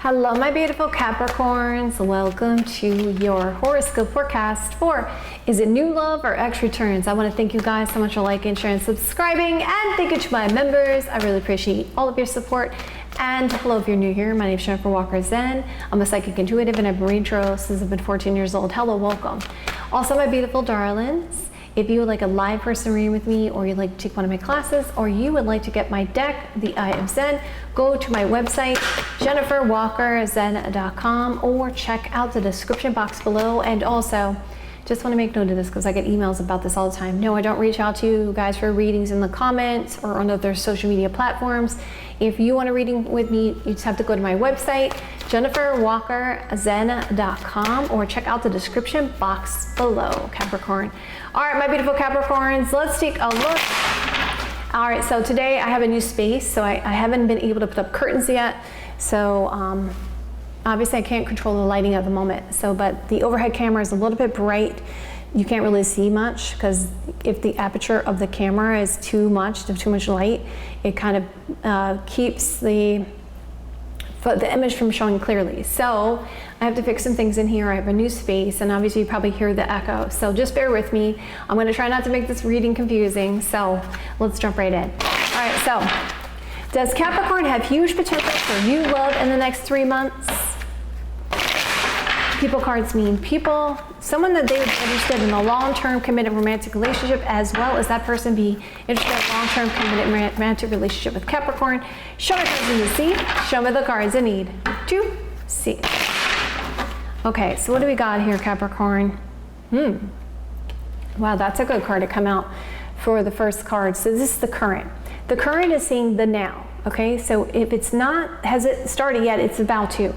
Hello, my beautiful Capricorns. Welcome to your horoscope forecast for is it new love or X returns? I want to thank you guys so much for liking, sharing, subscribing, and thank you to my members. I really appreciate all of your support. And hello, if you're new here, my name is Jennifer Walker Zen. I'm a psychic intuitive and I've been reading since I've been 14 years old. Hello, welcome. Also, my beautiful darlings, if you would like a live person reading with me, or you'd like to take one of my classes, or you would like to get my deck, The Eye of Zen, go to my website, jenniferwalkerzen.com, or check out the description box below. And also, just want to make note of this because I get emails about this all the time. No, I don't reach out to you guys for readings in the comments or on other social media platforms. If you want a reading with me, you just have to go to my website, jenniferwalkerzen.com, or check out the description box below, Capricorn. All right, my beautiful Capricorns, let's take a look. All right, so today I have a new space, so I haven't been able to put up curtains yet. So obviously I can't control the lighting at the moment. So, but the overhead camera is a little bit bright. You can't really see much because if the aperture of the camera is too much light, it kind of keeps the image from showing clearly. So I have to fix some things in here. I have a new space, and obviously you probably hear the echo. So just bear with me. I'm going to try not to make this reading confusing. So let's jump right in. All right, so does Capricorn have huge potential for new love in the next 3 months? People cards mean people, someone that they would be interested in a long-term committed romantic relationship, as well as that person be interested in a long-term committed romantic relationship with Capricorn. Show me cards in the see. Show me the cards I need to see. Okay, so what do we got here, Capricorn? Wow, that's a good card to come out for the first card. So this is the current. The current is saying the now. Okay, so if it's not, has it started yet, it's about to.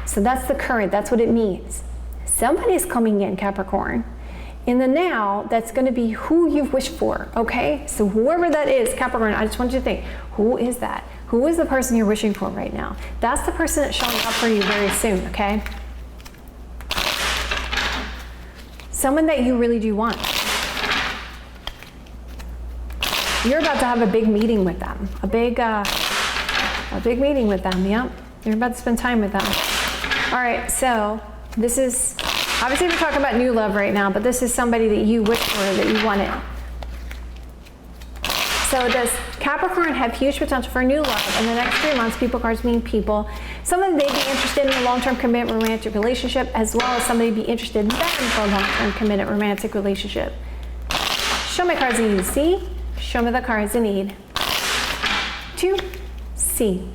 So that's the current, that's what it means. Somebody's coming in, Capricorn. In the now, that's going to be who you've wished for, okay? So whoever that is, Capricorn, I just want you to think, who is that? Who is the person you're wishing for right now? That's the person that's showing up for you very soon, okay? Someone that you really do want. You're about to have a big meeting with them. A big meeting with them, yep. You're about to spend time with them. All right, so this is, obviously we're talking about new love right now, but this is somebody that you wish for, that you wanted. So does Capricorn have huge potential for new love in the next 3 months? People cards mean people. Someone they'd be interested in a long-term committed romantic relationship, as well as somebody be interested in them for a long-term committed romantic relationship. Show me cards you need to see. Show me the cards I need to see.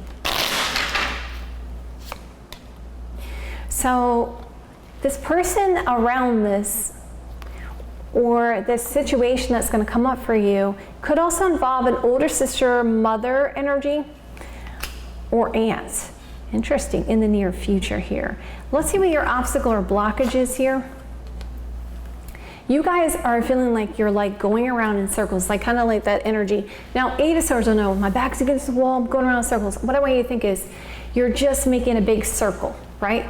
So this person around this, or this situation that's going to come up for you, could also involve an older sister, mother energy, or aunt. Interesting, in the near future here. Let's see what your obstacle or blockage is here. You guys are feeling like you're like going around in circles, like kind of like that energy. Now, 8 of Swords, oh no, my back's against the wall, I'm going around in circles. What I want you to think is, you're just making a big circle, right?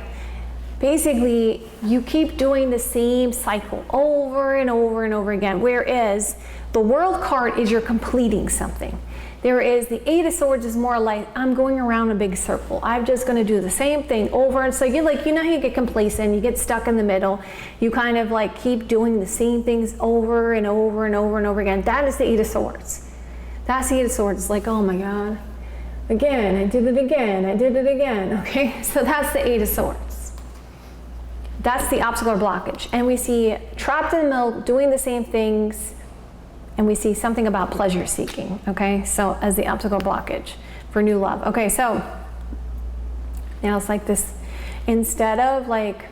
Basically, you keep doing the same cycle over and over and over again, whereas the World card is you're completing something. There is the 8 of Swords is more like, I'm going around a big circle. I'm just going to do the same thing over. And so you're like, you know how you get complacent, you get stuck in the middle. You kind of like keep doing the same things over and over and over and over again. That is the 8 of Swords. That's the 8 of Swords. It's like, oh my God, again, I did it again, I did it again. Okay, so that's the 8 of Swords. That's the obstacle or blockage. And we see trapped in the middle, doing the same things, and we see something about pleasure seeking, okay? So as the obstacle or blockage for new love. Okay, so now it's like this, instead of like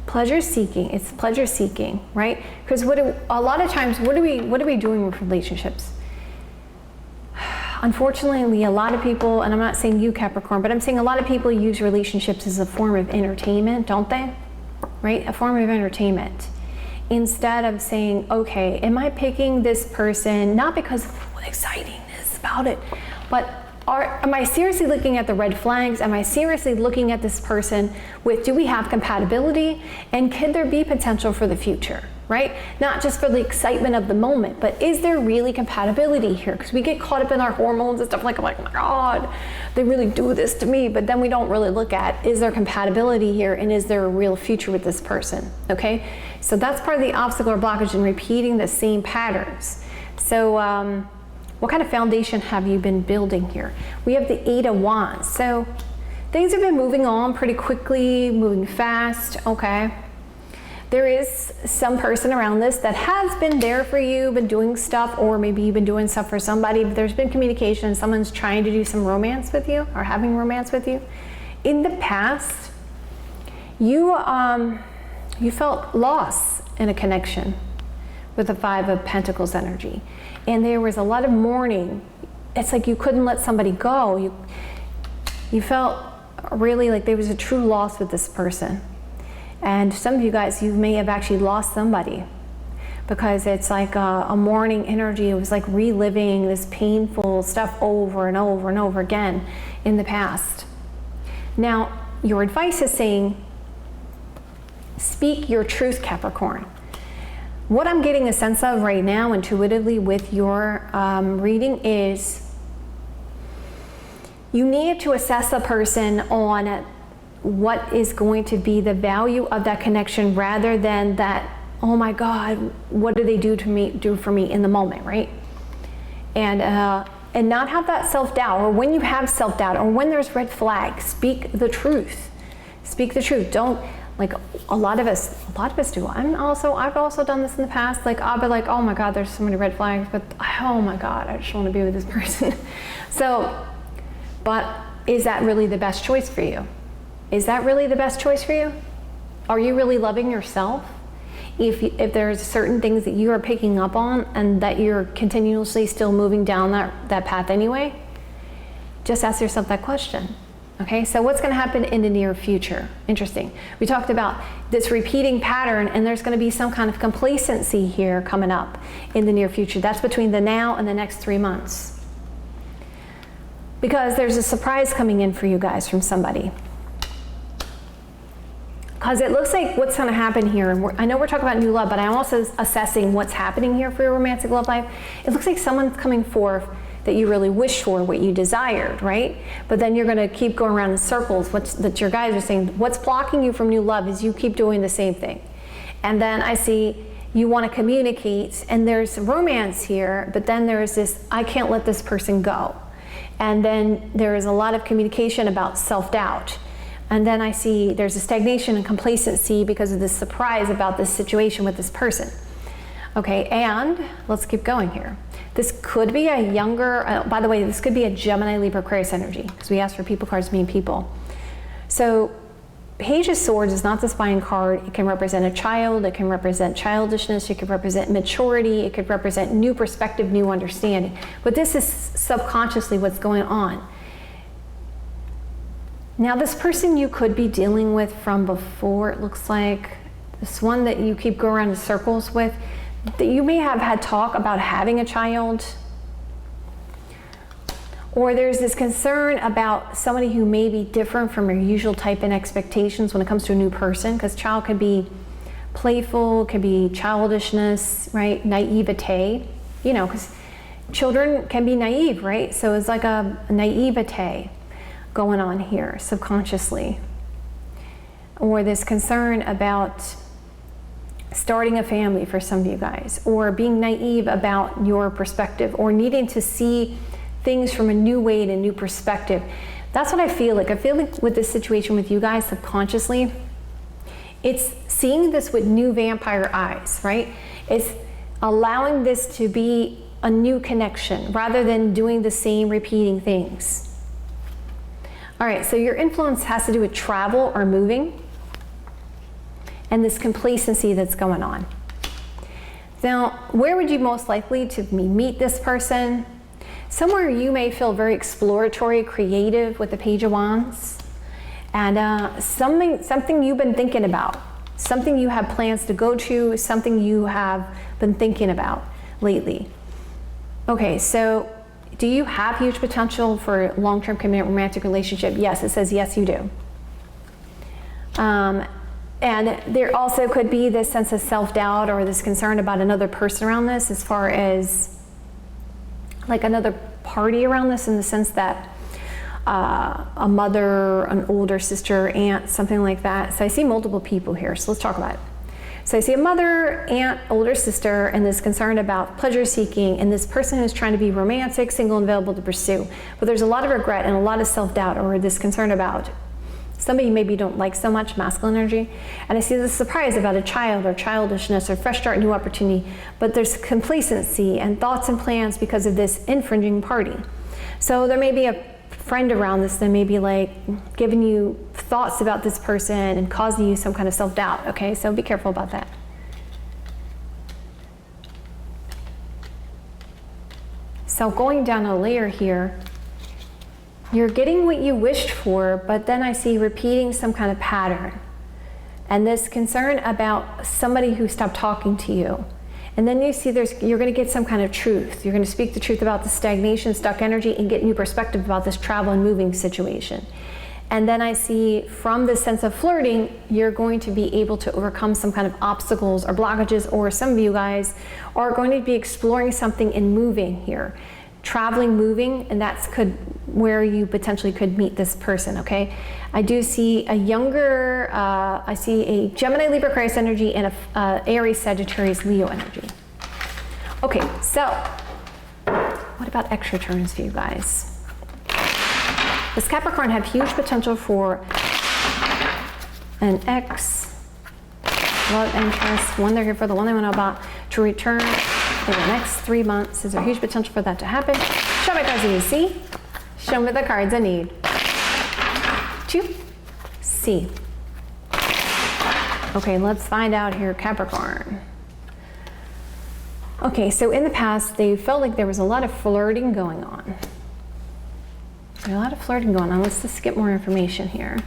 pleasure seeking, it's pleasure seeking, right? Because a lot of times, what are we doing with relationships? Unfortunately, a lot of people, and I'm not saying you, Capricorn, but I'm saying a lot of people use relationships as a form of entertainment, don't they? Right? A form of entertainment. Instead of saying, okay, am I picking this person not because of what exciting is about it, but am I seriously looking at the red flags? Am I seriously looking at this person with, do we have compatibility? And could there be potential for the future? right? Not just for the excitement of the moment, but is there really compatibility here? Because we get caught up in our hormones and stuff like, I'm like, oh my God, they really do this to me. But then we don't really look at, is there compatibility here? And is there a real future with this person? Okay. So that's part of the obstacle or blockage in repeating the same patterns. So what kind of foundation have you been building here? We have the 8 of Wands. So things have been moving on pretty quickly, moving fast. Okay. There is some person around this that has been there for you, been doing stuff, or maybe you've been doing stuff for somebody, but there's been communication, someone's trying to do some romance with you or having romance with you. In the past, you felt loss in a connection with the 5 of Pentacles energy. And there was a lot of mourning. It's like you couldn't let somebody go. You felt really like there was a true loss with this person. And some of you guys, you may have actually lost somebody because it's like a mourning energy. It was like reliving this painful stuff over and over and over again in the past. Now, your advice is saying, speak your truth, Capricorn. What I'm getting a sense of right now intuitively with your reading is you need to assess a person on what is going to be the value of that connection rather than that, oh my God, what do they do for me in the moment, right? And not have that self-doubt, or when you have self-doubt, or when there's red flags, speak the truth. Speak the truth. Don't, like a lot of us do. I've also done this in the past. Like I'll be like, oh my God, there's so many red flags, but oh my God, I just want to be with this person. So, but is that really the best choice for you? Is that really the best choice for you? Are you really loving yourself? If there's certain things that you are picking up on and that you're continuously still moving down that path anyway, just ask yourself that question. Okay, so what's going to happen in the near future? Interesting. We talked about this repeating pattern, and there's going to be some kind of complacency here coming up in the near future. That's between the now and the next 3 months. Because there's a surprise coming in for you guys from somebody. Because it looks like what's going to happen here, I know we're talking about new love, but I'm also assessing what's happening here for your romantic love life. It looks like someone's coming forth that you really wish for, what you desired, right? But then you're going to keep going around in circles. That your guys are saying, what's blocking you from new love is you keep doing the same thing. And then I see you want to communicate, and there's romance here, but then there's this, I can't let this person go. And then there is a lot of communication about self-doubt. And then I see there's a stagnation and complacency because of this surprise about this situation with this person. Okay, and let's keep going here. This could be a younger, by the way, this could be a Gemini, Libra, Aquarius energy, because we asked for people cards mean people. So Page of Swords is not the spine card. It can represent a child, it can represent childishness, it could represent maturity, it could represent new perspective, new understanding. But this is subconsciously what's going on. Now this person you could be dealing with from before, it looks like, this one that you keep going around in circles with, that you may have had talk about having a child, or there's this concern about somebody who may be different from your usual type and expectations when it comes to a new person, because child could be playful, could be childishness, right? Naivete, you know, because children can be naive, right? So it's like a naivete going on here subconsciously, or this concern about starting a family for some of you guys, or being naive about your perspective, or needing to see things from a new way and a new perspective. That's what I feel like. I feel like with this situation with you guys subconsciously, it's seeing this with new vampire eyes, right? It's allowing this to be a new connection rather than doing the same repeating things. All right, so your influence has to do with travel or moving, and this complacency that's going on. Now, where would you most likely to meet this person? Somewhere you may feel very exploratory, creative with the Page of Wands, and something you've been thinking about, something you have plans to go to, something you have been thinking about lately. Okay, so do you have huge potential for long-term commitment romantic relationship? Yes, it says yes, you do. And there also could be this sense of self-doubt or this concern about another person around this, as far as like another party around this, in the sense that a mother, an older sister, aunt, something like that. So I see multiple people here, so let's talk about it. So I see a mother, aunt, older sister, and this concern about pleasure seeking, and this person who's trying to be romantic, single, and available to pursue. But there's a lot of regret and a lot of self-doubt, or this concern about somebody you maybe don't like so much, masculine energy. And I see this surprise about a child or childishness or fresh start, new opportunity. But there's complacency and thoughts and plans because of this infringing party. So there may be a friend around this that may be like giving you thoughts about this person and causing you some kind of self-doubt, okay? So be careful about that. So going down a layer here, you're getting what you wished for, but then I see repeating some kind of pattern. And this concern about somebody who stopped talking to you. And then you see you're going to get some kind of truth. You're going to speak the truth about the stagnation, stuck energy, and get new perspective about this travel and moving situation. And then I see from this sense of flirting, you're going to be able to overcome some kind of obstacles or blockages, or some of you guys are going to be exploring something in moving here. Traveling, moving, and that's where you potentially could meet this person, okay? I do see a younger, I see a Gemini, Libra, Aquarius energy, and a Aries, Sagittarius, Leo energy. Okay, so what about extra turns for you guys? Does Capricorn have huge potential for an ex, love interest, one they're here for, the one they want to know about, to return in the next 3 months? Is there huge potential for that to happen? Show me cards I need. See? Show me the cards I need to see. Okay, let's find out here, Capricorn. Okay, so in the past, they felt like there was a lot of flirting going on. A lot of flirting going on. Let's just get more information here.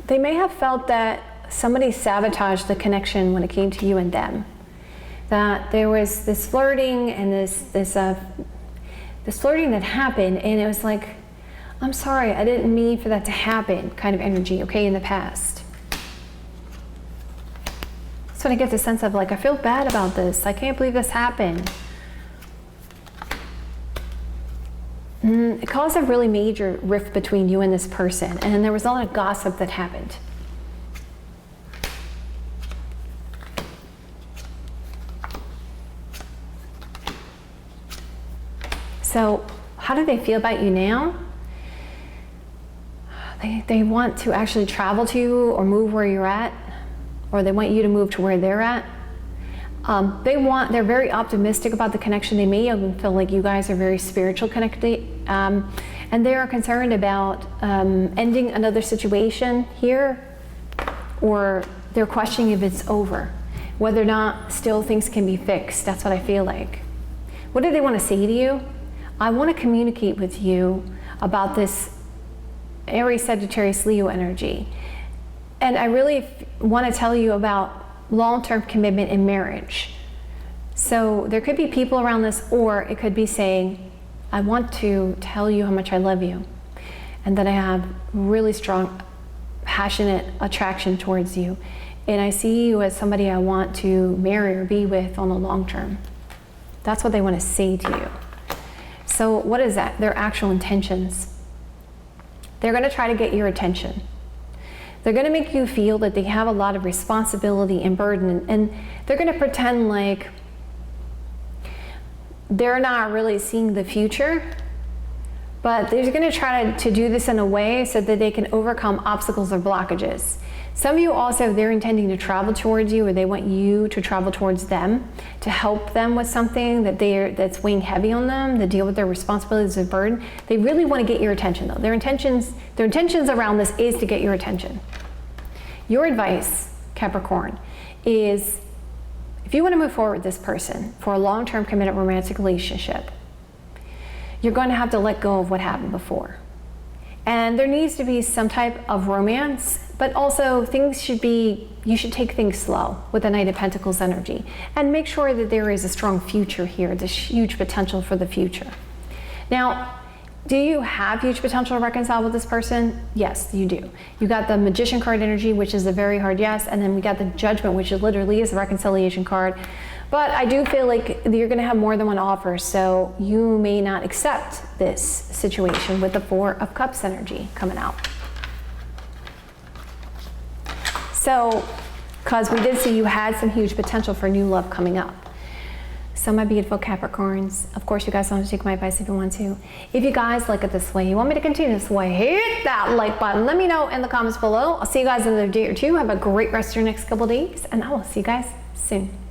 They may have felt that somebody sabotaged the connection when it came to you and them. That there was this flirting and this flirting that happened, and it was like, I'm sorry, I didn't mean for that to happen kind of energy, okay, in the past. That's when I get the sense of like, I feel bad about this. I can't believe this happened. It caused a really major rift between you and this person, and there was a lot of gossip that happened. So how do they feel about you now? They want to actually travel to you or move where you're at, or they want you to move to where they're at. They're very optimistic about the connection. They may even feel like you guys are very spiritual connected, and they are concerned about ending another situation here, or they're questioning if it's over, whether or not still things can be fixed. That's what I feel like. What do they want to say to you? I want to communicate with you about this Aries, Sagittarius, Leo energy, and I really want to tell you about long-term commitment in marriage. So there could be people around this, or it could be saying, I want to tell you how much I love you, and that I have really strong, passionate attraction towards you, and I see you as somebody I want to marry or be with on the long term. That's what they want to say to you. So what is that? Their actual intentions. They're going to try to get your attention. They're going to make you feel that they have a lot of responsibility and burden, and they're going to pretend like they're not really seeing the future, but they're going to try to do this in a way so that they can overcome obstacles or blockages. Some of you also, they're intending to travel towards you, or they want you to travel towards them to help them with something that's weighing heavy on them, to deal with their responsibilities and burden. They really want to get your attention though. Their intentions around this is to get your attention. Your advice, Capricorn, is if you want to move forward with this person for a long-term committed romantic relationship, you're going to have to let go of what happened before. And there needs to be some type of romance, but also things should be you should take things slow with the Knight of Pentacles energy and make sure that there is a strong future here, this huge potential for the future. Now, do you have huge potential to reconcile with this person? Yes, you do. You got the Magician card energy, which is a very hard yes, and then we got the Judgment, which literally is a reconciliation card. But I do feel like you're going to have more than one offer, so you may not accept this situation with the Four of Cups energy coming out. So, because we did see you had some huge potential for new love coming up. So my beautiful Capricorns, of course you guys don't have to take my advice if you want to. If you guys like it this way, you want me to continue this way, hit that like button. Let me know in the comments below. I'll see you guys in another day or two. Have a great rest of your next couple days, and I will see you guys soon.